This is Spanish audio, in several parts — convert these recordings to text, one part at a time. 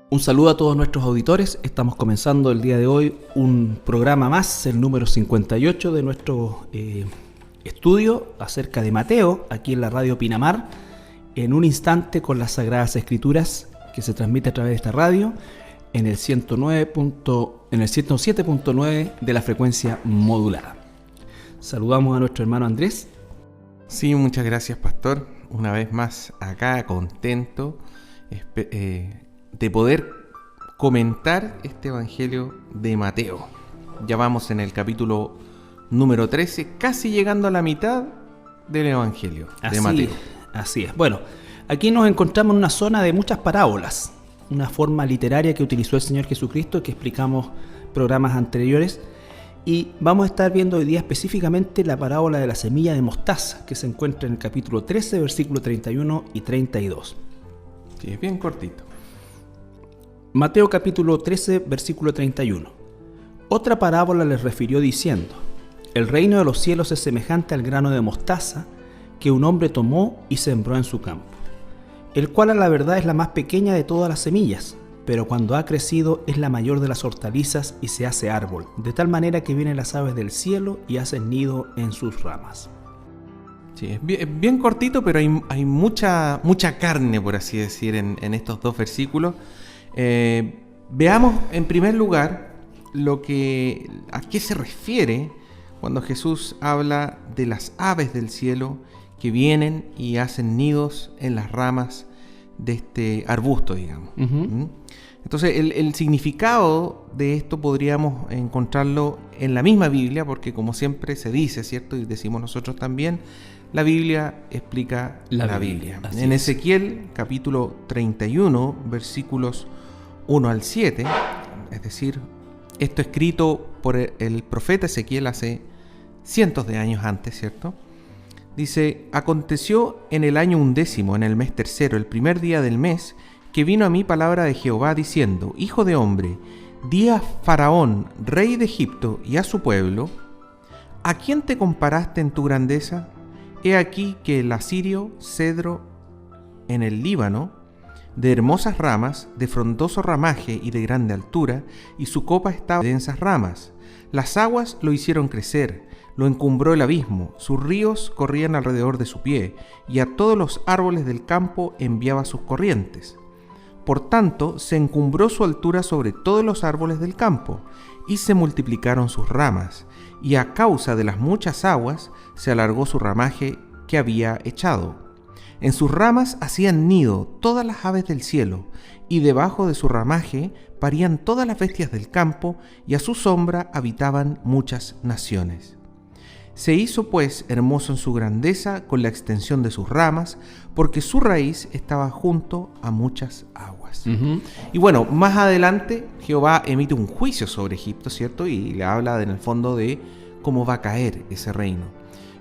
Un saludo a todos nuestros auditores. Estamos comenzando el día de hoy un programa más, el número 58 de nuestro estudio acerca de Mateo, aquí en la radio Pinamar, en un instante con las Sagradas Escrituras, que se transmite a través de esta radio en el 107.9 de la frecuencia modulada. Saludamos a nuestro hermano Andrés. Sí, muchas gracias, pastor. Una vez más acá, contento de poder comentar este Evangelio de Mateo. Ya vamos en el capítulo número 13, casi llegando a la mitad del Evangelio de Mateo. Así es. Bueno, aquí nos encontramos en una zona de muchas parábolas, una forma literaria que utilizó el Señor Jesucristo, que explicamos programas anteriores, y vamos a estar viendo hoy día específicamente la parábola de la semilla de mostaza, que se encuentra en el capítulo 13, versículos 31 y 32. Sí, es bien cortito. Mateo capítulo 13, versículo 31. Otra parábola les refirió diciendo: el reino de los cielos es semejante al grano de mostaza que un hombre tomó y sembró en su campo, el cual a la verdad es la más pequeña de todas las semillas, pero cuando ha crecido es la mayor de las hortalizas y se hace árbol, de tal manera que vienen las aves del cielo y hacen nido en sus ramas. Sí, es bien cortito, pero hay mucha carne, por así decir, en estos dos versículos. Veamos en primer lugar a qué se refiere cuando Jesús habla de las aves del cielo que vienen y hacen nidos en las ramas de este arbusto, digamos. Uh-huh. Entonces el significado de esto podríamos encontrarlo en la misma Biblia, porque como siempre se dice, ¿cierto? Y decimos nosotros también, la Biblia explica la Biblia. En Ezequiel capítulo 31, versículos 1 al 7, es decir, esto escrito por el profeta Ezequiel hace cientos de años antes, ¿cierto? Dice: aconteció en el año 11, en el mes tercero, el primer día del mes, que vino a mí palabra de Jehová diciendo: hijo de hombre, di a Faraón, rey de Egipto, y a su pueblo: ¿a quién te comparaste en tu grandeza? He aquí que el asirio cedro en el Líbano, de hermosas ramas, de frondoso ramaje y de grande altura, y su copa estaba de densas ramas. Las aguas lo hicieron crecer, lo encumbró el abismo, sus ríos corrían alrededor de su pie, y a todos los árboles del campo enviaba sus corrientes. Por tanto, se encumbró su altura sobre todos los árboles del campo, y se multiplicaron sus ramas, y a causa de las muchas aguas se alargó su ramaje que había echado. En sus ramas hacían nido todas las aves del cielo, y debajo de su ramaje parían todas las bestias del campo, y a su sombra habitaban muchas naciones. Se hizo pues hermoso en su grandeza con la extensión de sus ramas, porque su raíz estaba junto a muchas aguas. Uh-huh. Y bueno, más adelante Jehová emite un juicio sobre Egipto, ¿cierto? Y le habla en el fondo de cómo va a caer ese reino.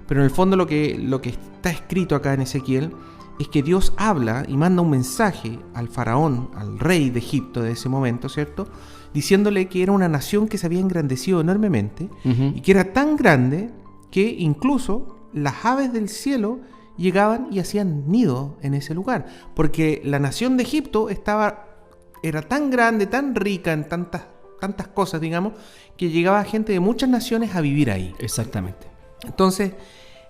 Pero en el fondo lo que está escrito acá en Ezequiel es que Dios habla y manda un mensaje al faraón, al rey de Egipto de ese momento, ¿cierto? Diciéndole que era una nación que se había engrandecido enormemente, uh-huh, y que era tan grande que incluso las aves del cielo llegaban y hacían nido en ese lugar, porque la nación de Egipto era tan grande, tan rica en tantas cosas, digamos, que llegaba gente de muchas naciones a vivir ahí. Exactamente. Entonces,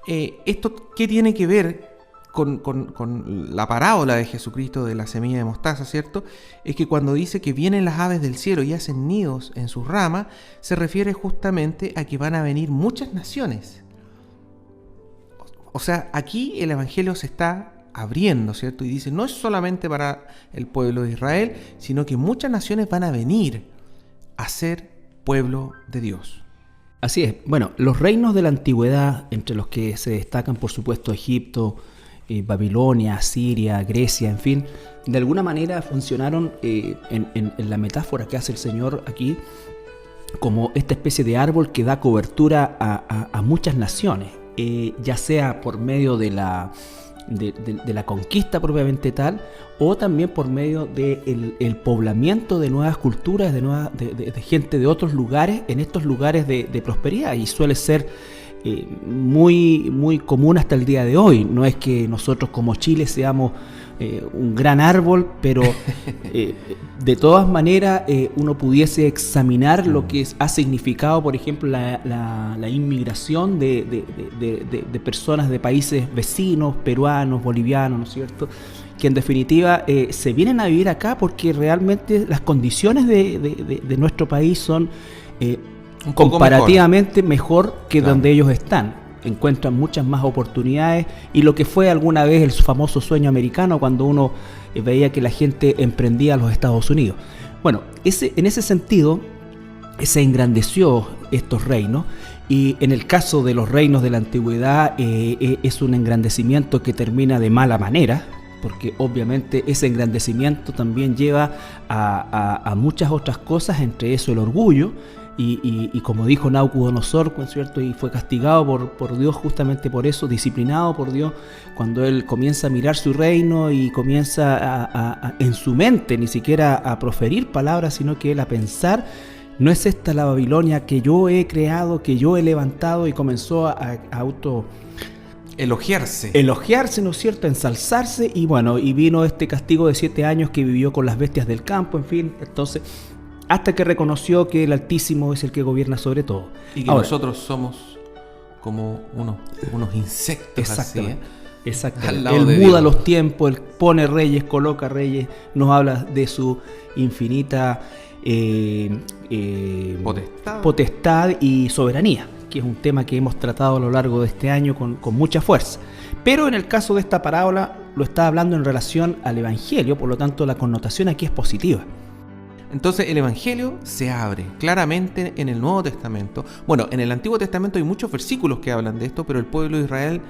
¿esto qué tiene que ver con la parábola de Jesucristo de la semilla de mostaza, ¿cierto? Es que cuando dice que vienen las aves del cielo y hacen nidos en sus ramas, se refiere justamente a que van a venir muchas naciones. O sea, aquí el Evangelio se está abriendo, ¿cierto? Y dice, no es solamente para el pueblo de Israel, sino que muchas naciones van a venir a ser pueblo de Dios. Así es. Bueno, los reinos de la antigüedad, entre los que se destacan, por supuesto, Egipto, Babilonia, Asiria, Grecia, en fin, de alguna manera funcionaron en la metáfora que hace el Señor aquí como esta especie de árbol que da cobertura a muchas naciones, ya sea por medio de la conquista propiamente tal, o también por medio del poblamiento de nuevas culturas, de gente de otros lugares, en estos lugares de prosperidad, y suele ser muy, muy común hasta el día de hoy. No es que nosotros como Chile seamos un gran árbol, pero de todas maneras uno pudiese examinar lo que ha significado, por ejemplo, la inmigración de personas de países vecinos, peruanos, bolivianos, ¿no es cierto?, que en definitiva se vienen a vivir acá porque realmente las condiciones de nuestro país son comparativamente mejor que claro, donde ellos están. Encuentran muchas más oportunidades y lo que fue alguna vez el famoso sueño americano cuando uno veía que la gente emprendía a los Estados Unidos. Bueno, en ese sentido se engrandeció estos reinos, y en el caso de los reinos de la antigüedad es un engrandecimiento que termina de mala manera, porque obviamente ese engrandecimiento también lleva a muchas otras cosas, entre eso el orgullo. Y como dijo Nabucodonosor, ¿cierto?, y fue castigado por Dios justamente por eso, disciplinado por Dios, cuando él comienza a mirar su reino y comienza en su mente ni siquiera a proferir palabras, sino que él a pensar: ¿no es esta la Babilonia que yo he creado, que yo he levantado? Y comenzó a elogiarse, ¿no es cierto?, ensalzarse, y bueno, y vino este castigo de 7 años que vivió con las bestias del campo, en fin, entonces, hasta que reconoció que el Altísimo es el que gobierna sobre todo. Y que ahora, nosotros somos como unos insectos. Exactamente. Así, exactamente. Él muda los tiempos, él pone reyes, coloca reyes, nos habla de su infinita potestad y soberanía, que es un tema que hemos tratado a lo largo de este año con mucha fuerza. Pero en el caso de esta parábola lo está hablando en relación al Evangelio, por lo tanto la connotación aquí es positiva. Entonces el Evangelio se abre claramente en el Nuevo Testamento. Bueno, en el Antiguo Testamento hay muchos versículos que hablan de esto, pero el pueblo de Israel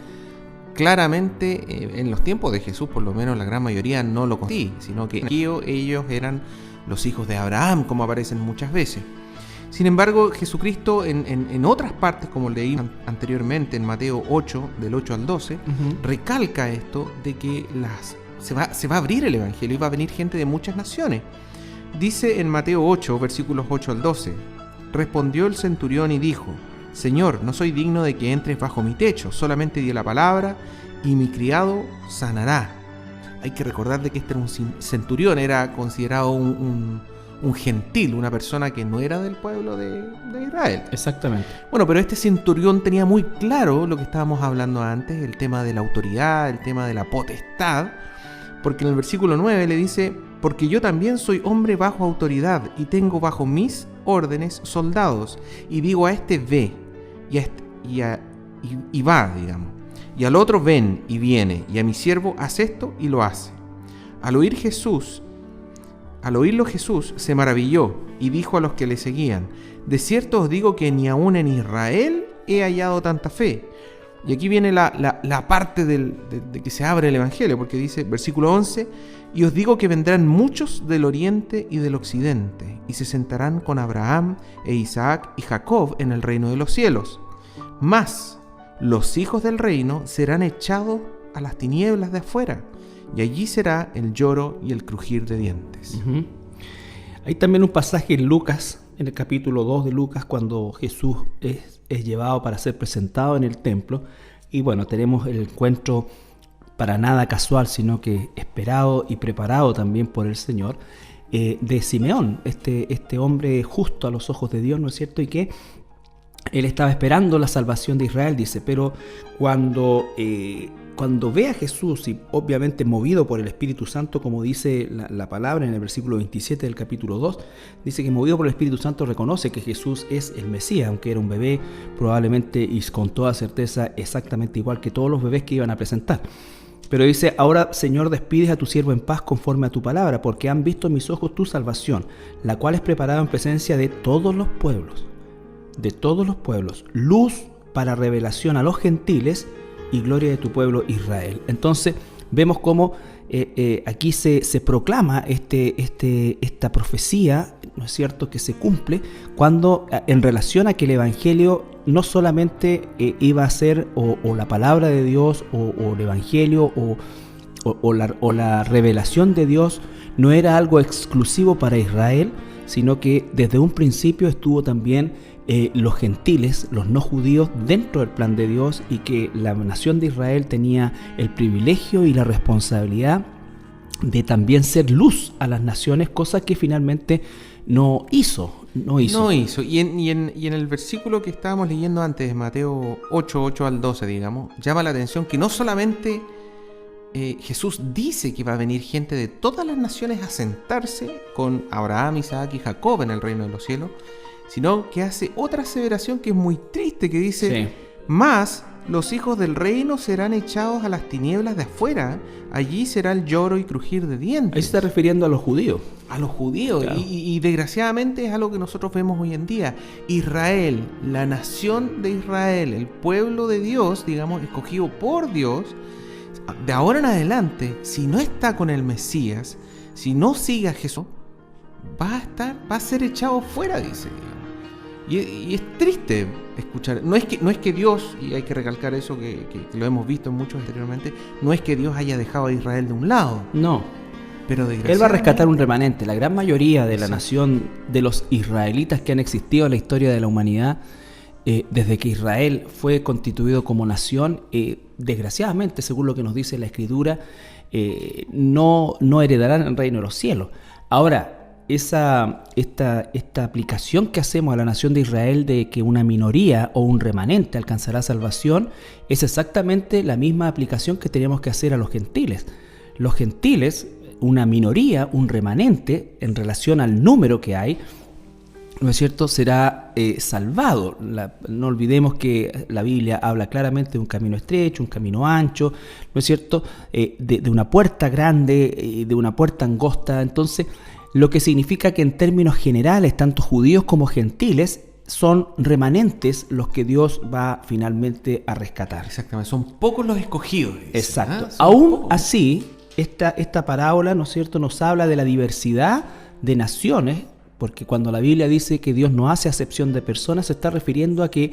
claramente en los tiempos de Jesús, por lo menos la gran mayoría no lo conocía, sino que ellos eran los hijos de Abraham, como aparecen muchas veces. Sin embargo, Jesucristo en otras partes, como leí anteriormente en Mateo 8, del 8 al 12, recalca esto de que se va a abrir el Evangelio y va a venir gente de muchas naciones. Dice en Mateo 8, versículos 8 al 12: respondió el centurión y dijo: Señor, no soy digno de que entres bajo mi techo, solamente di la palabra y mi criado sanará. Hay que recordar de que este era un centurión, era considerado un gentil, una persona que no era del pueblo de Israel. Exactamente. Bueno, pero este centurión tenía muy claro lo que estábamos hablando antes, el tema de la autoridad, el tema de la potestad, porque en el versículo 9 le dice: porque yo también soy hombre bajo autoridad y tengo bajo mis órdenes soldados, y digo a este ve y va, digamos, y al otro ven y viene, y a mi siervo haz esto y lo hace. Al oírlo Jesús se maravilló y dijo a los que le seguían: de cierto os digo que ni aun en Israel he hallado tanta fe. Y aquí viene la parte de que se abre el Evangelio, porque dice, versículo 11: y os digo que vendrán muchos del oriente y del occidente, y se sentarán con Abraham e Isaac y Jacob en el reino de los cielos. Mas los hijos del reino serán echados a las tinieblas de afuera, y allí será el lloro y el crujir de dientes. Hay también un pasaje en Lucas, en el capítulo 2 de Lucas, cuando Jesús es llevado para ser presentado en el templo, y bueno, tenemos el encuentro para nada casual, sino que esperado y preparado también por el Señor, de Simeón, este hombre justo a los ojos de Dios, ¿no es cierto? Y que él estaba esperando la salvación de Israel, dice, pero cuando ve a Jesús, y obviamente movido por el Espíritu Santo, como dice la palabra en el versículo 27 del capítulo 2, dice que movido por el Espíritu Santo reconoce que Jesús es el Mesías, aunque era un bebé, probablemente y con toda certeza exactamente igual que todos los bebés que iban a presentar. Pero dice, ahora Señor, despides a tu siervo en paz conforme a tu palabra, porque han visto mis ojos tu salvación, la cual es preparada en presencia de todos los pueblos, luz para revelación a los gentiles y gloria de tu pueblo Israel. Entonces vemos cómo aquí se proclama esta profecía, ¿no es cierto?, que se cumple cuando en relación a que el Evangelio no solamente iba a ser o la palabra de Dios o el Evangelio o la revelación de Dios no era algo exclusivo para Israel, sino que desde un principio estuvo también los gentiles, los no judíos, dentro del plan de Dios, y que la nación de Israel tenía el privilegio y la responsabilidad de también ser luz a las naciones, cosa que finalmente no hizo. Y en el versículo que estábamos leyendo antes, Mateo 8 al 12, digamos, llama la atención que no solamente Jesús dice que va a venir gente de todas las naciones a sentarse con Abraham, Isaac y Jacob en el reino de los cielos, sino que hace otra aseveración que es muy triste, que dice, más los hijos del reino serán echados a las tinieblas de afuera, allí será el lloro y crujir de dientes. Ahí se está refiriendo a los judíos. A los judíos, claro. Y desgraciadamente es algo que nosotros vemos hoy en día. Israel, la nación de Israel, el pueblo de Dios, digamos, escogido por Dios, de ahora en adelante, si no está con el Mesías, si no sigue a Jesús, va a ser echado fuera, dice. Y es triste escuchar. No es que Dios, y hay que recalcar eso que lo hemos visto muchos anteriormente, no es que Dios haya dejado a Israel de un lado. No. Pero Él va a rescatar un remanente. La gran mayoría de la nación, de los israelitas que han existido en la historia de la humanidad, desde que Israel fue constituido como nación, desgraciadamente, según lo que nos dice la Escritura, no heredarán el reino de los cielos. Ahora, esta aplicación que hacemos a la nación de Israel de que una minoría o un remanente alcanzará salvación es exactamente la misma aplicación que tenemos que hacer a los gentiles. Los gentiles, una minoría, un remanente, en relación al número que hay, ¿no es cierto?, será salvado. No olvidemos que la Biblia habla claramente de un camino estrecho, un camino ancho, ¿no es cierto?, de una puerta grande, de una puerta angosta. Entonces, lo que significa que en términos generales, tanto judíos como gentiles son remanentes los que Dios va finalmente a rescatar. Exactamente, son pocos los escogidos. Exacto. Aún así, esta parábola, ¿no es cierto?, nos habla de la diversidad de naciones, porque cuando la Biblia dice que Dios no hace acepción de personas, se está refiriendo a que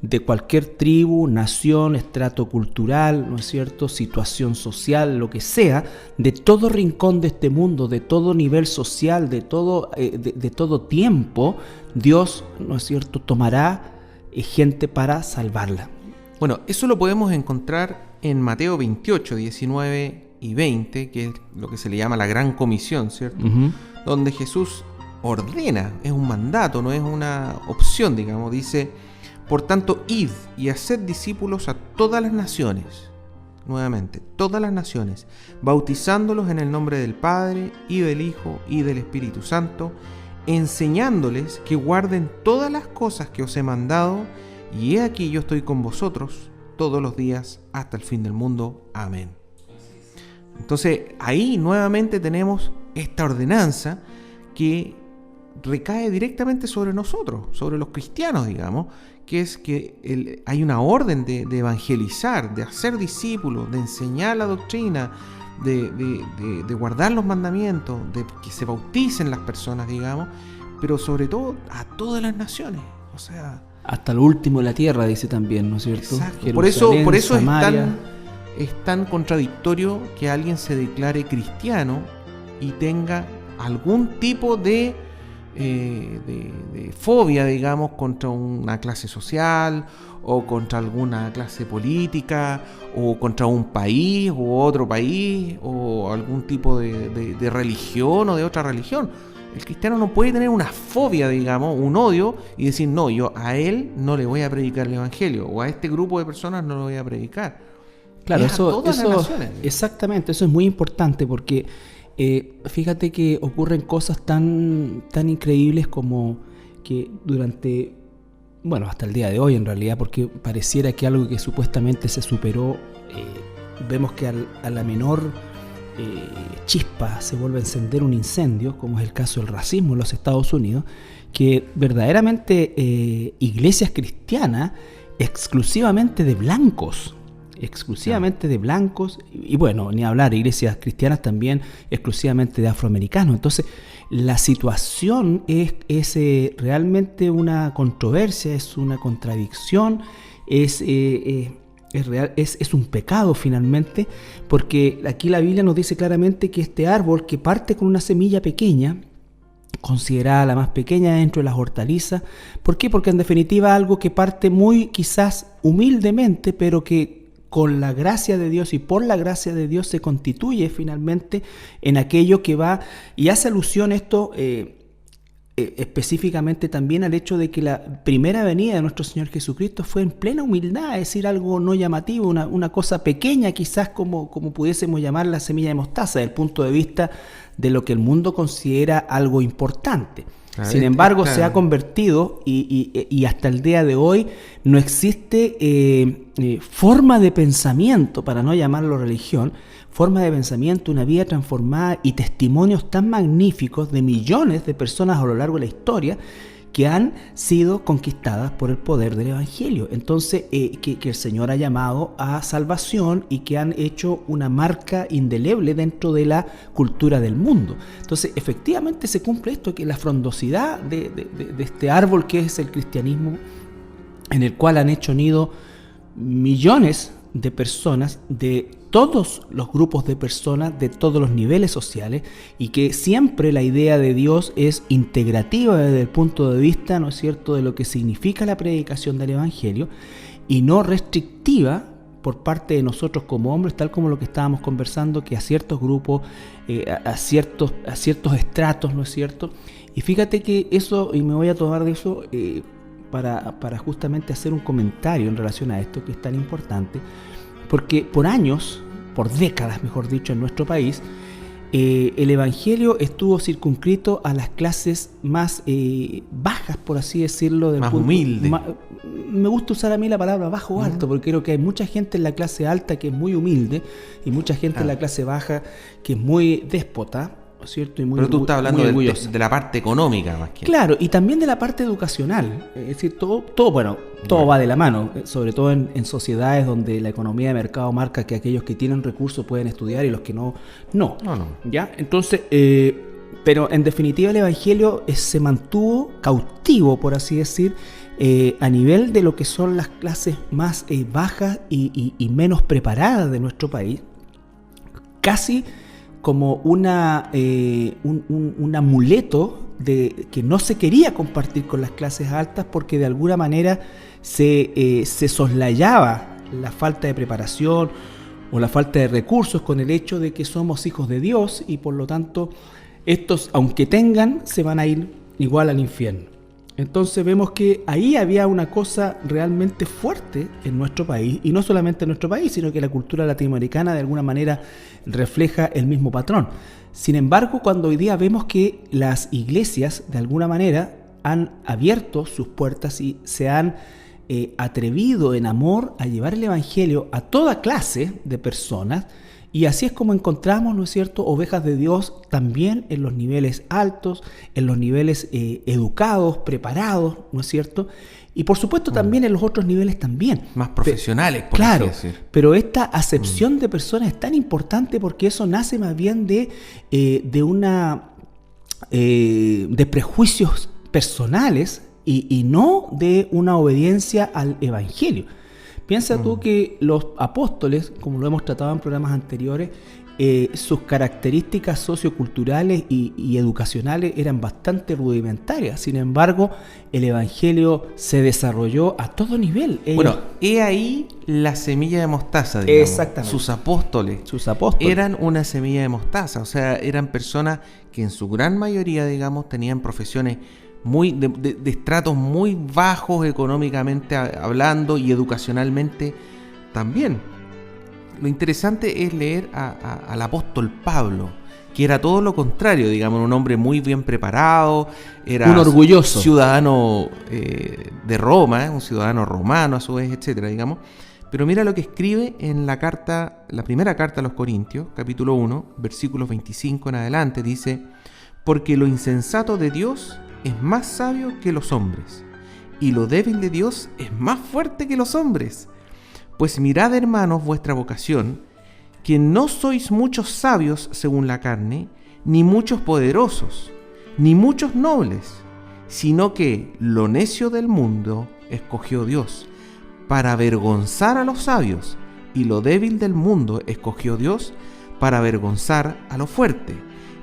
de cualquier tribu, nación, estrato cultural, ¿no es cierto?, situación social, lo que sea, de todo rincón de este mundo, de todo nivel social, de todo tiempo, Dios, ¿no es cierto?, tomará gente para salvarla. Bueno, eso lo podemos encontrar en Mateo 28, 19 y 20, que es lo que se le llama la Gran Comisión, ¿cierto? Uh-huh. Donde Jesús ordena, es un mandato, no es una opción, digamos, dice: por tanto, id y haced discípulos a todas las naciones, nuevamente, todas las naciones, bautizándolos en el nombre del Padre, y del Hijo, y del Espíritu Santo, enseñándoles que guarden todas las cosas que os he mandado, y he aquí yo estoy con vosotros todos los días hasta el fin del mundo. Amén. Entonces, ahí nuevamente tenemos esta ordenanza que recae directamente sobre nosotros, sobre los cristianos, digamos, que es que hay una orden de evangelizar, de hacer discípulos, de enseñar la doctrina, de guardar los mandamientos, de que se bauticen las personas, digamos, pero sobre todo a todas las naciones, o sea, hasta lo último de la tierra, dice también, ¿no es cierto? Exacto. Por eso es tan contradictorio que alguien se declare cristiano y tenga algún tipo de fobia, digamos, contra una clase social, o contra alguna clase política, o contra un país u otro país, o algún tipo de religión o de otra religión. El cristiano no puede tener una fobia, digamos, un odio, y decir: no, yo a él no le voy a predicar el evangelio, o a este grupo de personas no lo voy a predicar. Claro, eso exactamente, eso es muy importante, porque fíjate que ocurren cosas tan increíbles como que hasta el día de hoy en realidad, porque pareciera que algo que supuestamente se superó, vemos que a la menor chispa se vuelve a encender un incendio, como es el caso del racismo en los Estados Unidos, que verdaderamente iglesias cristianas exclusivamente de blancos, y bueno, ni hablar, iglesias cristianas también exclusivamente de afroamericanos. Entonces, la situación es realmente una controversia, es una contradicción, es real, es un pecado finalmente, porque aquí la Biblia nos dice claramente que este árbol que parte con una semilla pequeña, considerada la más pequeña dentro de las hortalizas. ¿Por qué? Porque en definitiva algo que parte muy quizás humildemente, pero que con la gracia de Dios y por la gracia de Dios se constituye finalmente en aquello que va, y hace alusión esto específicamente también al hecho de que la primera venida de nuestro Señor Jesucristo fue en plena humildad, es decir, algo no llamativo, una cosa pequeña, quizás como pudiésemos llamar la semilla de mostaza, desde el punto de vista de lo que el mundo considera algo importante. Sin embargo, se ha convertido y hasta el día de hoy no existe forma de pensamiento, para no llamarlo religión, forma de pensamiento, una vida transformada y testimonios tan magníficos de millones de personas a lo largo de la historia que han sido conquistadas por el poder del Evangelio. Entonces, que el Señor ha llamado a salvación y que han hecho una marca indeleble dentro de la cultura del mundo. Entonces, efectivamente se cumple esto, que la frondosidad de este árbol que es el cristianismo, en el cual han hecho nido millones de personas de todos los grupos de personas, de todos los niveles sociales, y que siempre la idea de Dios es integrativa desde el punto de vista, ¿no es cierto?, de lo que significa la predicación del Evangelio, y no restrictiva por parte de nosotros como hombres, tal como lo que estábamos conversando, que a ciertos grupos, a ciertos estratos, ¿no es cierto? Y fíjate que eso, y me voy a tomar de eso para justamente hacer un comentario en relación a esto, que es tan importante, porque por años, por décadas mejor dicho, en nuestro país, el Evangelio estuvo circunscrito a las clases más bajas, por así decirlo. Más humilde. Me gusta usar a mí la palabra bajo o alto, porque creo que hay mucha gente en la clase alta que es muy humilde y mucha gente en la clase baja que es muy déspota, ¿no es cierto? Y muy, pero tú estás hablando de la parte económica más que. Claro, y también de la parte educacional. Es decir, todo va de la mano, sobre todo en sociedades donde la economía de mercado marca que aquellos que tienen recursos pueden estudiar y los que no. ¿Ya? Entonces, pero en definitiva el Evangelio se mantuvo cautivo, por así decir, a nivel de lo que son las clases más bajas y menos preparadas de nuestro país, casi como un amuleto de que no se quería compartir con las clases altas, porque de alguna manera se soslayaba la falta de preparación o la falta de recursos con el hecho de que somos hijos de Dios y por lo tanto estos, aunque tengan, se van a ir igual al infierno. Entonces vemos que ahí había una cosa realmente fuerte en nuestro país, y no solamente en nuestro país, sino que la cultura latinoamericana de alguna manera refleja el mismo patrón. Sin embargo, cuando hoy día vemos que las iglesias de alguna manera han abierto sus puertas y se han atrevido en amor a llevar el Evangelio a toda clase de personas, y así es como encontramos, ¿no es cierto?, ovejas de Dios también en los niveles altos, en los niveles educados, preparados, ¿no es cierto?, y por supuesto también en los otros niveles también. Más profesionales, por claro, así decir. Pero esta acepción de personas es tan importante porque eso nace más bien de prejuicios personales y no de una obediencia al Evangelio. Piensa tú que los apóstoles, como lo hemos tratado en programas anteriores, sus características socioculturales y educacionales eran bastante rudimentarias. Sin embargo, el Evangelio se desarrolló a todo nivel. He ahí la semilla de mostaza, digamos. Exactamente. Sus apóstoles eran una semilla de mostaza. O sea, eran personas que en su gran mayoría, digamos, tenían profesiones muy de estratos muy bajos económicamente hablando y educacionalmente también. Lo interesante es leer al apóstol Pablo, que era todo lo contrario, digamos, un hombre muy bien preparado, era un orgulloso ciudadano de Roma, un ciudadano romano a su vez, etcétera, digamos. Pero mira lo que escribe en la primera carta a los Corintios, capítulo 1, versículos 25 en adelante, dice: porque lo insensato de Dios es más sabio que los hombres, y lo débil de Dios es más fuerte que los hombres. Pues mirad, hermanos, vuestra vocación, que no sois muchos sabios según la carne, ni muchos poderosos, ni muchos nobles, sino que lo necio del mundo escogió Dios, para avergonzar a los sabios, y lo débil del mundo escogió Dios, para avergonzar a lo fuerte.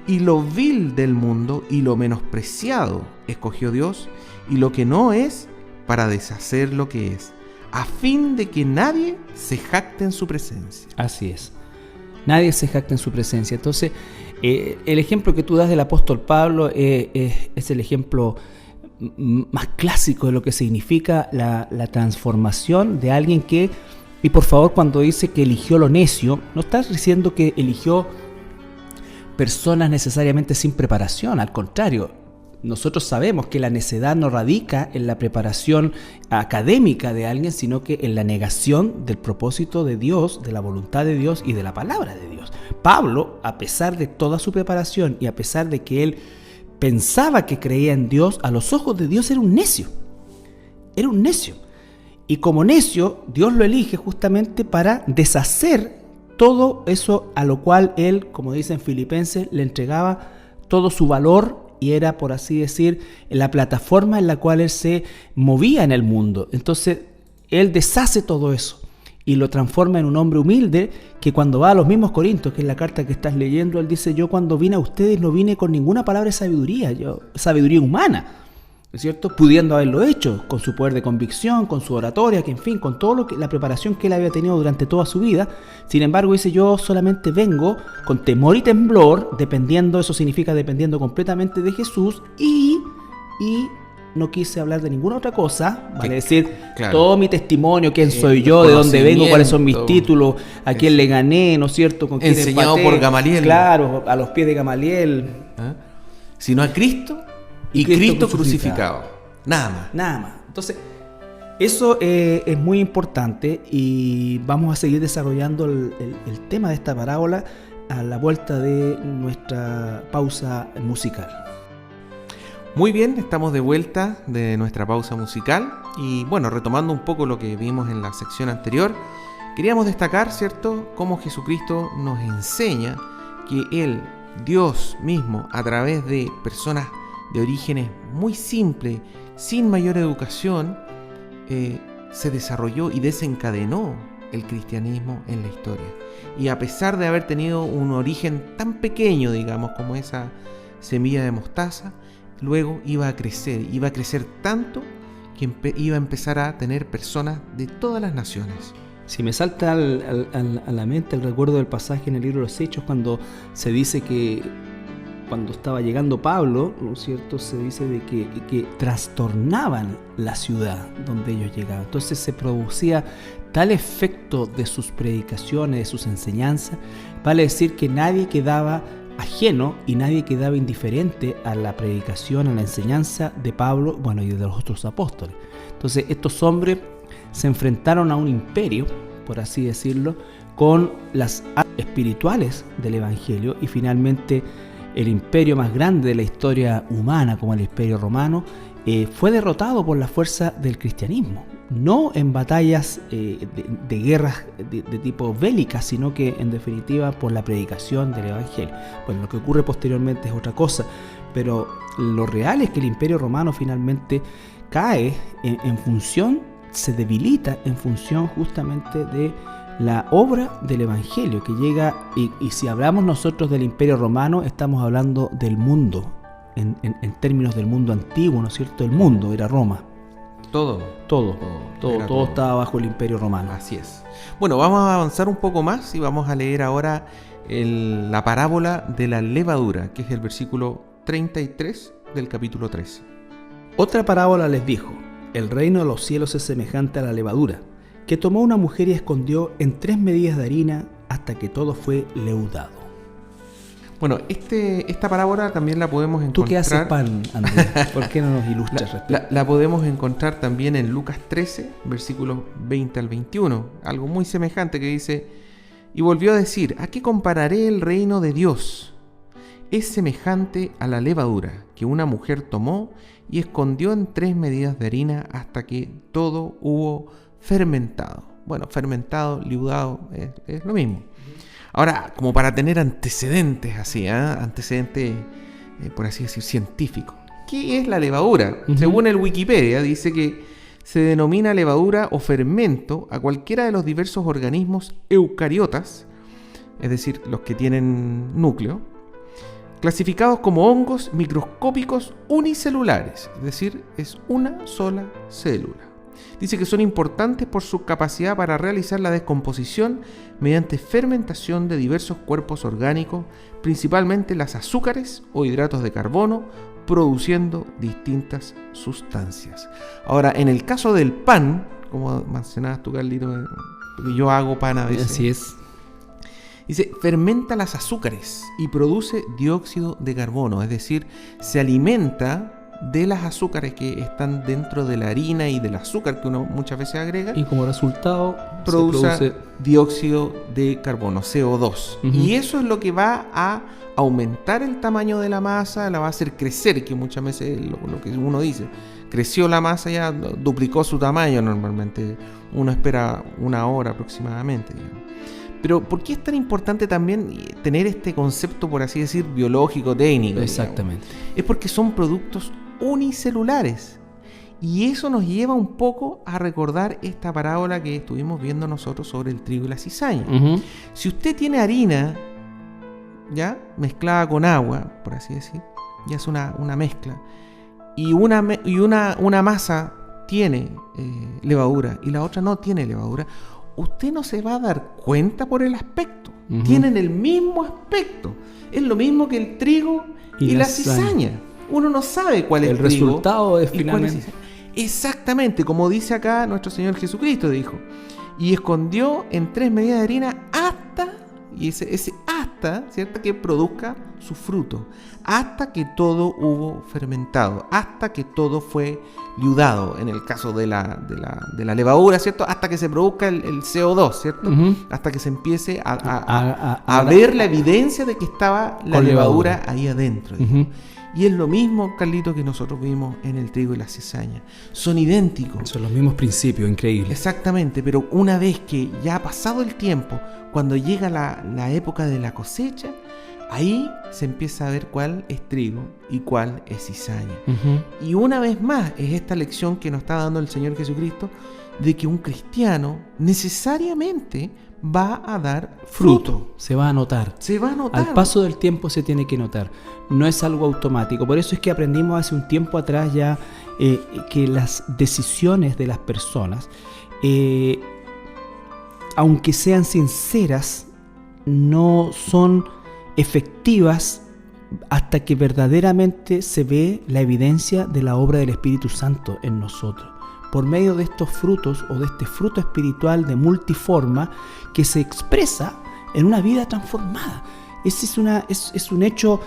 Y lo vil del mundo y lo menospreciado escogió Dios, y lo que no es, para deshacer lo que es, a fin de que nadie se jacte en su presencia. Así es. Nadie se jacta en su presencia. Entonces, el ejemplo que tú das del apóstol Pablo es el ejemplo más clásico de lo que significa la transformación de alguien que, y por favor, cuando dice que eligió lo necio, no estás diciendo que eligió personas necesariamente sin preparación. Al contrario, nosotros sabemos que la necedad no radica en la preparación académica de alguien, sino que en la negación del propósito de Dios, de la voluntad de Dios y de la palabra de Dios. Pablo, a pesar de toda su preparación y a pesar de que él pensaba que creía en Dios, a los ojos de Dios era un necio. Era un necio. Y como necio, Dios lo elige justamente para deshacer todo eso a lo cual él, como dicen Filipenses, le entregaba todo su valor y era, por así decir, la plataforma en la cual él se movía en el mundo. Entonces, él deshace todo eso y lo transforma en un hombre humilde que cuando va a los mismos Corintios, que es la carta que estás leyendo, él dice: yo cuando vine a ustedes no vine con ninguna palabra de sabiduría, sabiduría humana, ¿no es cierto? Pudiendo haberlo hecho con su poder de convicción, con su oratoria, que en fin, con todo la preparación que él había tenido durante toda su vida. Sin embargo, dice: yo solamente vengo con temor y temblor, dependiendo, eso significa dependiendo completamente de Jesús, y no quise hablar de ninguna otra cosa, vale decir, claro, todo mi testimonio, quién soy yo, de dónde vengo, cuáles son mis títulos, a quién le gané, ¿no es cierto? Con quién enseñado empaté, por Gamaliel. Claro, a los pies de Gamaliel. Sino a Cristo y Cristo crucificado. Nada más. Nada más. Entonces, eso es muy importante y vamos a seguir desarrollando el tema de esta parábola a la vuelta de nuestra pausa musical. Muy bien, estamos de vuelta de nuestra pausa musical y bueno, retomando un poco lo que vimos en la sección anterior, queríamos destacar, ¿cierto?, cómo Jesucristo nos enseña que Él, Dios mismo, a través de personas de orígenes muy simples, sin mayor educación, se desarrolló y desencadenó el cristianismo en la historia. Y a pesar de haber tenido un origen tan pequeño, digamos, como esa semilla de mostaza, luego iba a crecer tanto que iba a empezar a tener personas de todas las naciones. Si me salta a la mente el recuerdo del pasaje en el libro de los Hechos, cuando se dice que cuando estaba llegando Pablo, ¿no es cierto?, se dice de que trastornaban la ciudad donde ellos llegaban. Entonces se producía tal efecto de sus predicaciones, de sus enseñanzas, vale decir que nadie quedaba ajeno y nadie quedaba indiferente a la predicación, a la enseñanza de Pablo, bueno, y de los otros apóstoles. Entonces estos hombres se enfrentaron a un imperio, por así decirlo, con las armas espirituales del Evangelio, y finalmente el imperio más grande de la historia humana, como el Imperio Romano, fue derrotado por la fuerza del cristianismo. No en batallas de guerras de tipo bélicas, sino que en definitiva por la predicación del Evangelio. Bueno, lo que ocurre posteriormente es otra cosa, pero lo real es que el Imperio Romano finalmente cae en función, se debilita en función justamente de la obra del Evangelio que llega, y si hablamos nosotros del Imperio Romano, estamos hablando del mundo, en términos del mundo antiguo, ¿no es cierto? El mundo era Roma. Todo estaba bajo el Imperio Romano. Así es. Bueno, vamos a avanzar un poco más y vamos a leer ahora la parábola de la levadura, que es el versículo 33 del capítulo 13. Otra parábola les dijo: el reino de los cielos es semejante a la levadura, que tomó una mujer y escondió en 3 medidas de harina hasta que todo fue leudado. Bueno, esta parábola también la podemos encontrar... ¿Tú qué haces pan, Andrés? ¿Por qué no nos ilustras respecto? La podemos encontrar también en Lucas 13, versículos 20 al 21. Algo muy semejante que dice: y volvió a decir: ¿a qué compararé el reino de Dios? Es semejante a la levadura que una mujer tomó y escondió en 3 medidas de harina hasta que todo hubo fermentado. Bueno, fermentado, leudado, es lo mismo. Ahora, como para tener antecedentes así, antecedentes, por así decir, científicos. ¿Qué es la levadura? Según el Wikipedia, dice que se denomina levadura o fermento a cualquiera de los diversos organismos eucariotas, es decir, los que tienen núcleo, clasificados como hongos microscópicos unicelulares, es decir, es una sola célula. Dice que son importantes por su capacidad para realizar la descomposición mediante fermentación de diversos cuerpos orgánicos, principalmente las azúcares o hidratos de carbono, produciendo distintas sustancias. Ahora, en el caso del pan, como mencionabas tú, Carlito, porque yo hago pan a veces. Así es. Dice, fermenta las azúcares y produce dióxido de carbono, es decir, se alimenta de las azúcares que están dentro de la harina y del azúcar que uno muchas veces agrega. Y como resultado produce dióxido de carbono, CO2. Uh-huh. Y eso es lo que va a aumentar el tamaño de la masa, la va a hacer crecer, que muchas veces es lo que uno dice. Creció la masa, ya duplicó su tamaño normalmente. Uno espera 1 hora aproximadamente, digamos. Pero ¿por qué es tan importante también tener este concepto, por así decir, biológico, técnico? Exactamente. Digamos? Es porque son productos unicelulares. Y eso nos lleva un poco a recordar esta parábola que estuvimos viendo nosotros sobre el trigo y la cizaña. Uh-huh. Si usted tiene harina, ya mezclada con agua, por así decir, ya es una mezcla, y una masa tiene levadura y la otra no tiene levadura, usted no se va a dar cuenta por el aspecto. Uh-huh. Tienen el mismo aspecto. Es lo mismo que el trigo y la cizaña. Uno no sabe cuál es el trigo. El resultado es finalmente. Exactamente, como dice acá nuestro Señor Jesucristo, dijo. Y escondió en 3 medidas de harina hasta, y ese hasta, ¿cierto?, que produzca su fruto. Hasta que todo hubo fermentado. Hasta que todo fue liudado. En el caso de la levadura, ¿cierto? Hasta que se produzca el CO2, ¿cierto? Uh-huh. Hasta que se empiece a ver la evidencia de que estaba la levadura ahí adentro. Uh-huh. Y es lo mismo, Carlito, que nosotros vimos en el trigo y la cizaña. Son idénticos. Son los mismos principios, increíble. Exactamente, pero una vez que ya ha pasado el tiempo, cuando llega la época de la cosecha, ahí se empieza a ver cuál es trigo y cuál es cizaña. Uh-huh. Y una vez más es esta lección que nos está dando el Señor Jesucristo de que un cristiano necesariamente va a dar fruto. Se va a notar. Se va a notar. Al paso del tiempo se tiene que notar. No es algo automático. Por eso es que aprendimos hace un tiempo atrás ya que las decisiones de las personas, aunque sean sinceras, no son efectivas hasta que verdaderamente se ve la evidencia de la obra del Espíritu Santo en nosotros, por medio de estos frutos o de este fruto espiritual de multiforma que se expresa en una vida transformada. Ese es un hecho,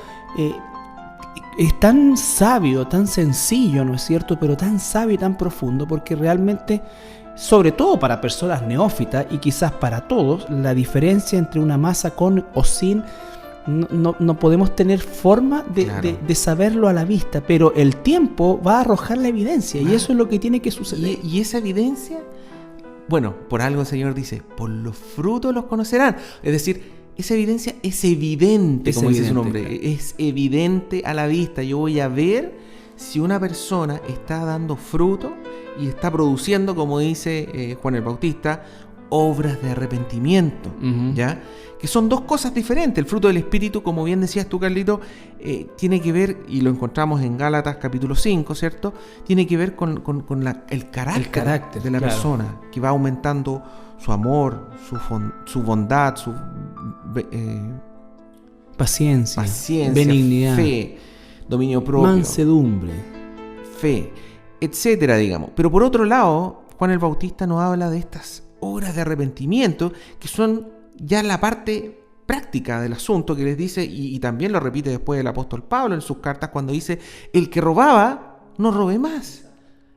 es tan sabio, tan sencillo, ¿no es cierto?, pero tan sabio y tan profundo, porque realmente, sobre todo para personas neófitas y quizás para todos, la diferencia entre una masa con o sin no podemos tener forma de saberlo a la vista, pero el tiempo va a arrojar la evidencia y eso es lo que tiene que suceder. Y esa evidencia, bueno, por algo el Señor dice, por los frutos los conocerán. Es decir, esa evidencia es evidente, como dice su nombre, claro. Es evidente a la vista. Yo voy a ver si una persona está dando fruto y está produciendo, como dice Juan el Bautista, obras de arrepentimiento, uh-huh. ¿Ya? Que son dos cosas diferentes. El fruto del Espíritu, como bien decías tú, Carlito, tiene que ver, y lo encontramos en Gálatas capítulo 5, ¿cierto? Tiene que ver con el carácter de la persona, que va aumentando su amor, su bondad, su paciencia, benignidad, fe, dominio propio, mansedumbre, fe, etcétera, digamos. Pero por otro lado, Juan el Bautista nos habla de estas obras de arrepentimiento, que son ya la parte práctica del asunto, que les dice, y también lo repite después el apóstol Pablo en sus cartas, cuando dice, el que robaba, no robe más,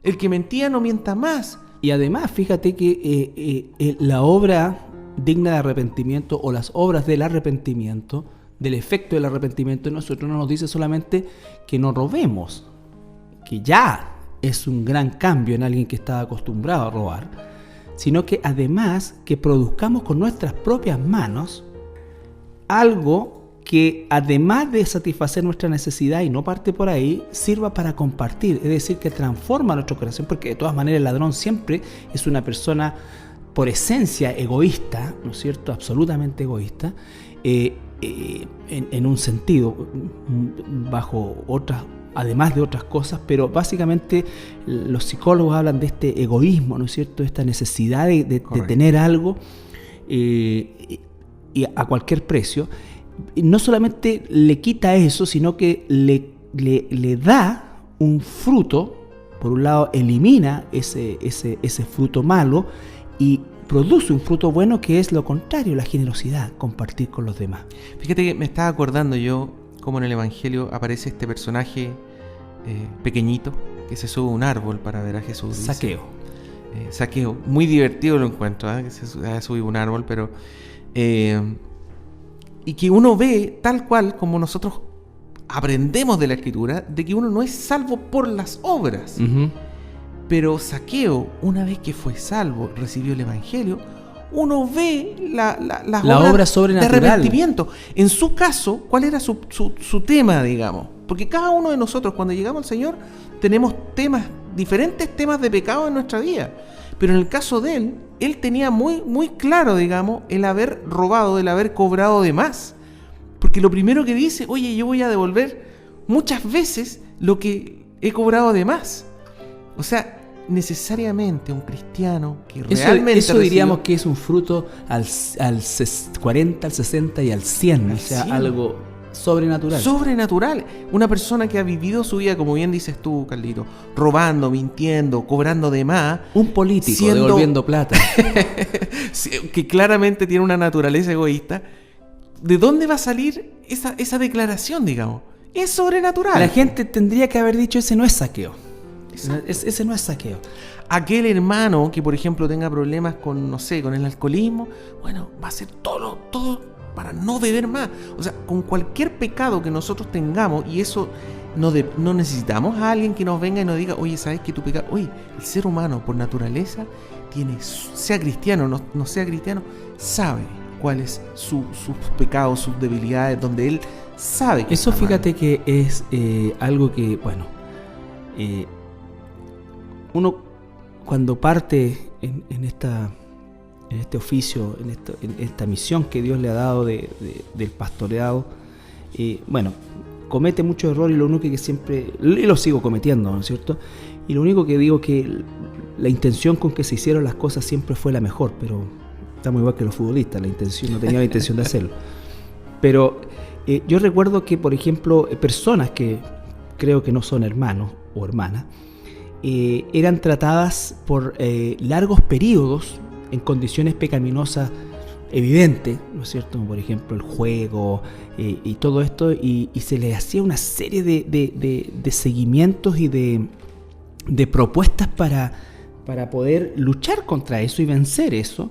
el que mentía, no mienta más. Y además, fíjate que la obra digna de arrepentimiento, o las obras del arrepentimiento, del efecto del arrepentimiento en nosotros, no nos dice solamente que no robemos, que ya es un gran cambio en alguien que está acostumbrado a robar, sino que además que produzcamos con nuestras propias manos algo que, además de satisfacer nuestra necesidad y no parte por ahí, sirva para compartir, es decir, que transforma nuestro corazón, porque de todas maneras el ladrón siempre es una persona por esencia egoísta, ¿no es cierto?, absolutamente egoísta, en un sentido, bajo otras además de otras cosas, pero básicamente los psicólogos hablan de este egoísmo, ¿no es cierto?, esta necesidad de tener algo y a cualquier precio. Y no solamente le quita eso, sino que le da un fruto. Por un lado, elimina ese fruto malo y produce un fruto bueno, que es lo contrario, la generosidad, compartir con los demás. Fíjate que me estaba acordando yo cómo en el Evangelio aparece este personaje pequeñito que se sube a un árbol para ver a Jesús. Zaqueo. Zaqueo, muy divertido lo encuentro, que se ha subido a un árbol, pero y que uno ve tal cual como nosotros aprendemos de la Escritura, de que uno no es salvo por las obras. Uh-huh. Pero Zaqueo, una vez que fue salvo, recibió el Evangelio, uno ve la obra sobrenatural de arrepentimiento. En su caso, ¿cuál era su tema, digamos? Porque cada uno de nosotros, cuando llegamos al Señor, tenemos diferentes temas de pecado en nuestra vida. Pero en el caso de él tenía muy, muy claro, digamos, el haber robado, el haber cobrado de más. Porque lo primero que dice, oye, yo voy a devolver muchas veces lo que he cobrado de más. O sea, necesariamente un cristiano que realmente eso diríamos que es un fruto al 40, al 60 y al 100, o sea, 100. Algo sobrenatural. Sobrenatural. Una persona que ha vivido su vida, como bien dices tú, Carlito, robando, mintiendo, cobrando de más. Un político devolviendo plata. Que claramente tiene una naturaleza egoísta. ¿De dónde va a salir esa declaración, digamos? Es sobrenatural. La gente tendría que haber dicho, ese no es Zaqueo. Ese no es Zaqueo. Aquel hermano que, por ejemplo, tenga problemas con, no sé, con el alcoholismo, bueno, va a hacer todo para no beber más. O sea, con cualquier pecado que nosotros tengamos, y eso no necesitamos a alguien que nos venga y nos diga, oye, ¿sabes que tu pecado? Oye, el ser humano por naturaleza sea cristiano o no sea cristiano, sabe cuáles sus pecados, sus debilidades, donde él sabe que eso, está fíjate mal. que es algo que, bueno, uno cuando parte en este oficio, en esta misión que Dios le ha dado del pastoreado, bueno, comete muchos errores, y lo único que siempre, y lo sigo cometiendo, ¿no es cierto? Y lo único que digo que la intención con que se hicieron las cosas siempre fue la mejor, pero estamos igual que los futbolistas, no tenía la intención de hacerlo. Pero yo recuerdo que, por ejemplo, personas que creo que no son hermanos o hermanas, eran tratadas por largos periodos en condiciones pecaminosas evidentes, ¿no es cierto? Por ejemplo, el juego y todo esto, y se les hacía una serie de seguimientos y de propuestas para poder luchar contra eso y vencer eso,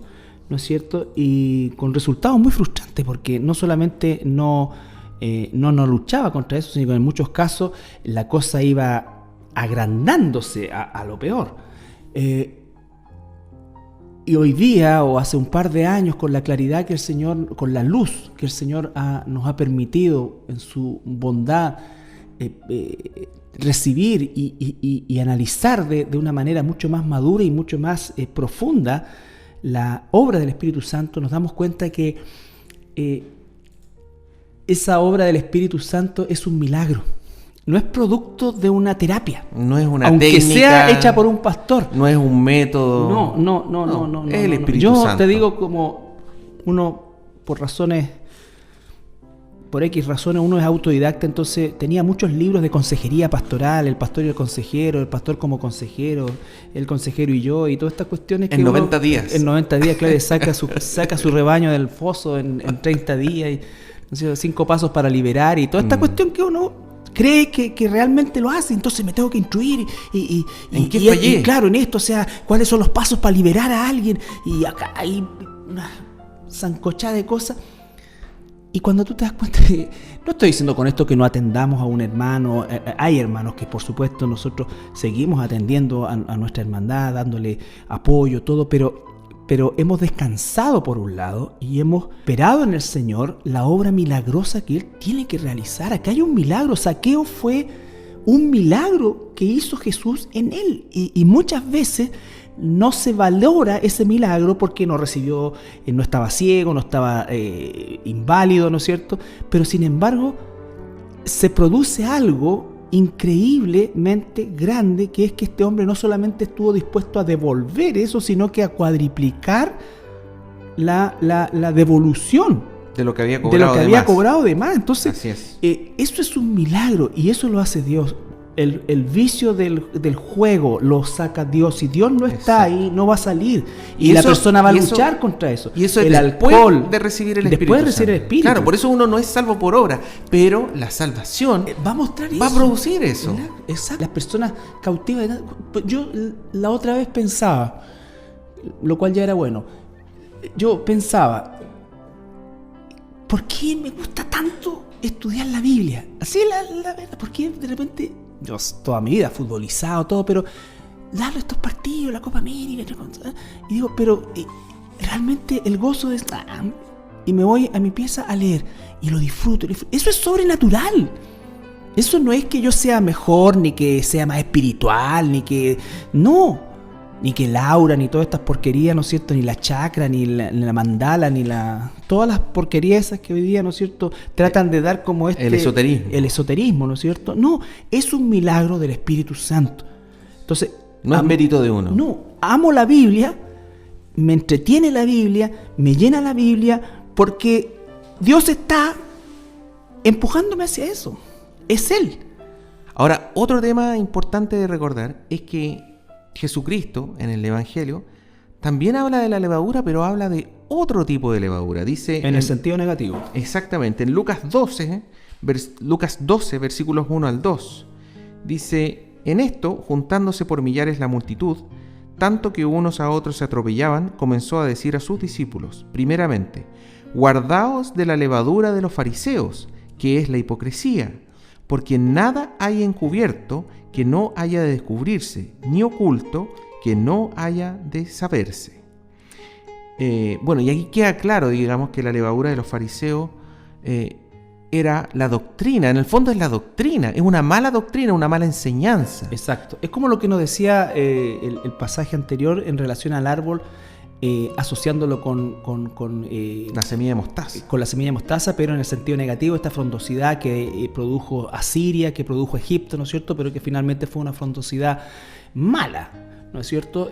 ¿no es cierto? Y con resultados muy frustrantes, porque no solamente no luchaba contra eso, sino que en muchos casos la cosa iba agrandándose a lo peor. Y hoy día, o hace un par de años, con la claridad que el Señor, con la luz que el Señor nos ha permitido en su bondad recibir y analizar de una manera mucho más madura y mucho más profunda la obra del Espíritu Santo, nos damos cuenta que esa obra del Espíritu Santo es un milagro. No es producto de una terapia. No es una aunque técnica. Sea hecha por un pastor. No es un método. No. Es el Espíritu Yo Santo. te digo, como uno, por X razones, uno es autodidacta, entonces tenía muchos libros de consejería pastoral, el pastor y el consejero, el pastor como consejero, el consejero y yo, y todas estas cuestiones que en 90 días. En 90 días, claro, saca su rebaño del foso en 30 días, y no sé, 5 pasos para liberar, y toda esta cuestión que uno cree que realmente lo hace, entonces me tengo que instruir ¿En qué fallé? Y claro, en esto, o sea, cuáles son los pasos para liberar a alguien, y acá hay una zancochada de cosas. Y cuando tú te das cuenta que, no estoy diciendo con esto que no atendamos a un hermano, hay hermanos que por supuesto nosotros seguimos atendiendo a nuestra hermandad, dándole apoyo, todo, pero hemos descansado por un lado y hemos esperado en el Señor la obra milagrosa que Él tiene que realizar. Acá hay un milagro. Zaqueo fue un milagro que hizo Jesús en él, y muchas veces no se valora ese milagro porque no recibió, no estaba ciego, no estaba inválido, ¿no es cierto? Pero sin embargo se produce algo increíblemente grande, que es que este hombre no solamente estuvo dispuesto a devolver eso, sino que a cuadriplicar la devolución de lo que había cobrado de más. Entonces, así es. Eso es un milagro, y eso lo hace Dios. El vicio del juego lo saca Dios. Si Dios no está ahí, no va a salir. Y la persona va a luchar contra eso. Y eso es el alcohol de recibir el Espíritu. Después de recibir el Espíritu. Claro, por eso uno no es salvo por obra. Pero la salvación va a mostrar va a producir eso. Exacto. Las personas cautivas. Yo la otra vez pensaba, lo cual ya era bueno. Yo pensaba, ¿por qué me gusta tanto estudiar la Biblia? Así la verdad, ¿por qué de repente... Yo toda mi vida futbolizado, todo, pero darle estos partidos, la Copa América, y digo, pero realmente el gozo de esta... Y me voy a mi pieza a leer, y lo disfruto. Eso es sobrenatural. Eso no es que yo sea mejor, ni que sea más espiritual, ni que... No. Ni que Laura, ni todas estas porquerías, ¿no es cierto? Ni la chakra, ni la mandala, ni todas las porquerías esas que hoy día, ¿no es cierto?, tratan de dar como el esoterismo. El esoterismo, ¿no es cierto? No, es un milagro del Espíritu Santo. Entonces, no es mérito de uno. No, amo la Biblia, me entretiene la Biblia, me llena la Biblia, porque Dios está empujándome hacia eso. Es Él. Ahora, otro tema importante de recordar es que Jesucristo en el Evangelio también habla de la levadura, pero habla de otro tipo de levadura. Dice en el sentido negativo. Exactamente. En Lucas 12, versículos 1 al 2, dice: en esto, juntándose por millares la multitud, tanto que unos a otros se atropellaban, comenzó a decir a sus discípulos: primeramente, guardaos de la levadura de los fariseos, que es la hipocresía, porque nada hay encubierto que no haya de descubrirse, ni oculto que no haya de saberse. Bueno, y aquí queda claro, digamos, que la levadura de los fariseos era la doctrina. En el fondo es la doctrina, es una mala doctrina, una mala enseñanza. Exacto. Es como lo que nos decía el pasaje anterior en relación al árbol, asociándolo con la semilla de mostaza. Con la semilla de mostaza, pero en el sentido negativo, esta frondosidad que produjo Asiria, que produjo Egipto, ¿no es cierto? Pero que finalmente fue una frondosidad mala, ¿no es cierto?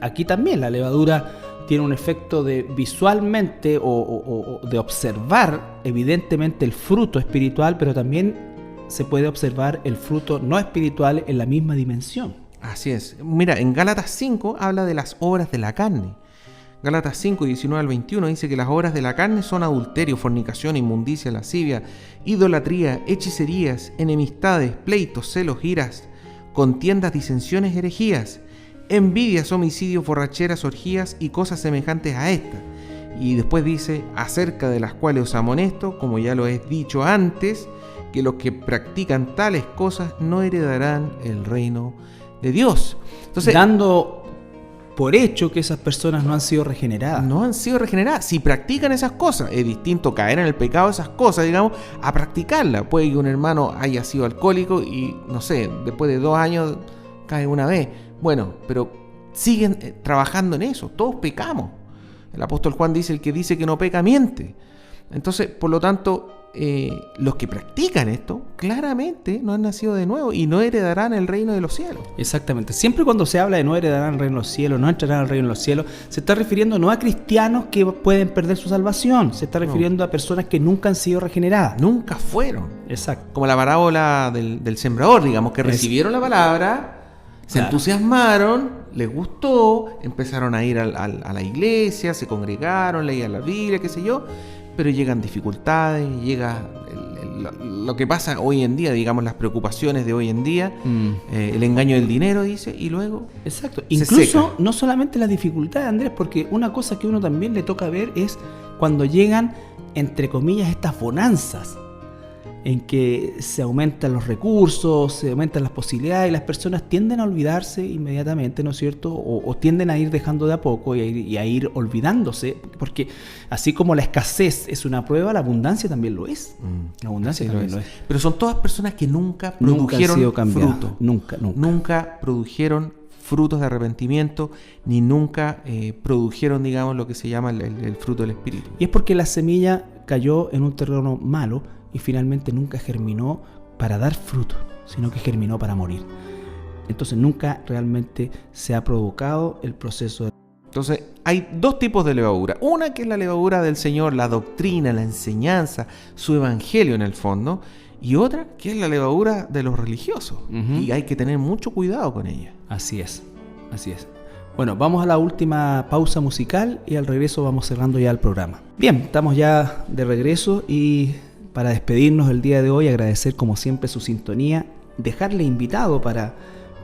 Aquí también la levadura tiene un efecto de visualmente o de observar evidentemente el fruto espiritual, pero también se puede observar el fruto no espiritual en la misma dimensión. Así es. Mira, en Gálatas 5 habla de las obras de la carne. Gálatas 5, 19 al 21 dice que las obras de la carne son adulterio, fornicación, inmundicia, lascivia, idolatría, hechicerías, enemistades, pleitos, celos, iras, contiendas, disensiones, herejías, envidias, homicidios, borracheras, orgías y cosas semejantes a estas. Y después dice: acerca de las cuales os amonesto, como ya lo he dicho antes, que los que practican tales cosas no heredarán el reino de Dios. Entonces, dando por hecho que esas personas no han sido regeneradas. No han sido regeneradas. Si practican esas cosas, es distinto caer en el pecado de esas cosas, digamos, a practicarla. Puede que un hermano haya sido alcohólico y, no sé, después de 2 años cae una vez. Bueno, pero siguen trabajando en eso. Todos pecamos. El apóstol Juan dice: el que dice que no peca, miente. Entonces, por lo tanto, los que practican esto claramente no han nacido de nuevo y no heredarán el reino de los cielos. Exactamente. Siempre cuando se habla de no heredarán el reino de los cielos, no entrarán al reino de los cielos, se está refiriendo no a cristianos que pueden perder su salvación, se está refiriendo a personas que nunca han sido regeneradas. Nunca fueron. Exacto. Como la parábola del sembrador, digamos, que recibieron la palabra, se entusiasmaron, les gustó, empezaron a ir a la iglesia, se congregaron, leían la Biblia, qué sé yo, pero llegan dificultades, llega lo que pasa hoy en día, digamos, las preocupaciones de hoy en día, el engaño del dinero, dice, y luego... Exacto. Incluso no solamente las dificultades, Andrés, porque una cosa que uno también le toca ver es cuando llegan, entre comillas, estas bonanzas, en que se aumentan los recursos, se aumentan las posibilidades y las personas tienden a olvidarse inmediatamente, ¿no es cierto? O tienden a ir dejando de a poco y a ir olvidándose, porque así como la escasez es una prueba, la abundancia también lo es. La abundancia también lo es. Pero son todas personas que nunca produjeron fruto. Nunca produjeron frutos de arrepentimiento, ni nunca produjeron, digamos, lo que se llama el fruto del Espíritu. Y es porque la semilla cayó en un terreno malo y finalmente nunca germinó para dar fruto. sino que germinó para morir. Entonces nunca realmente se ha provocado el proceso. Entonces hay dos tipos de levadura. Una que es la levadura del Señor, la doctrina, la enseñanza, su evangelio en el fondo. Y otra que es la levadura de los religiosos. Y hay que tener mucho cuidado con ella. Así es, así es. Bueno, vamos a la última pausa musical y al regreso vamos cerrando ya el programa. Bien, estamos ya de regreso y para despedirnos el día de hoy, agradecer como siempre su sintonía, dejarle invitado para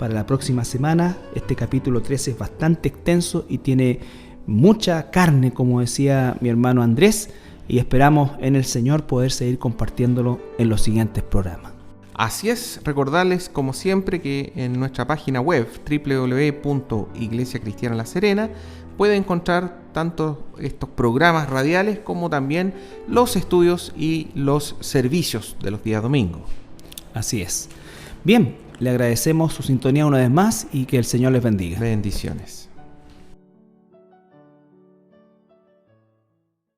la próxima semana. Este capítulo 13 es bastante extenso y tiene mucha carne, como decía mi hermano Andrés, y esperamos en el Señor poder seguir compartiéndolo en los siguientes programas. Así es, recordarles como siempre que en nuestra página web www.Iglesia Cristiana La Serena puede encontrar tanto estos programas radiales como también los estudios y los servicios de los días domingos. Así es. Bien, le agradecemos su sintonía una vez más y que el Señor les bendiga. Bendiciones.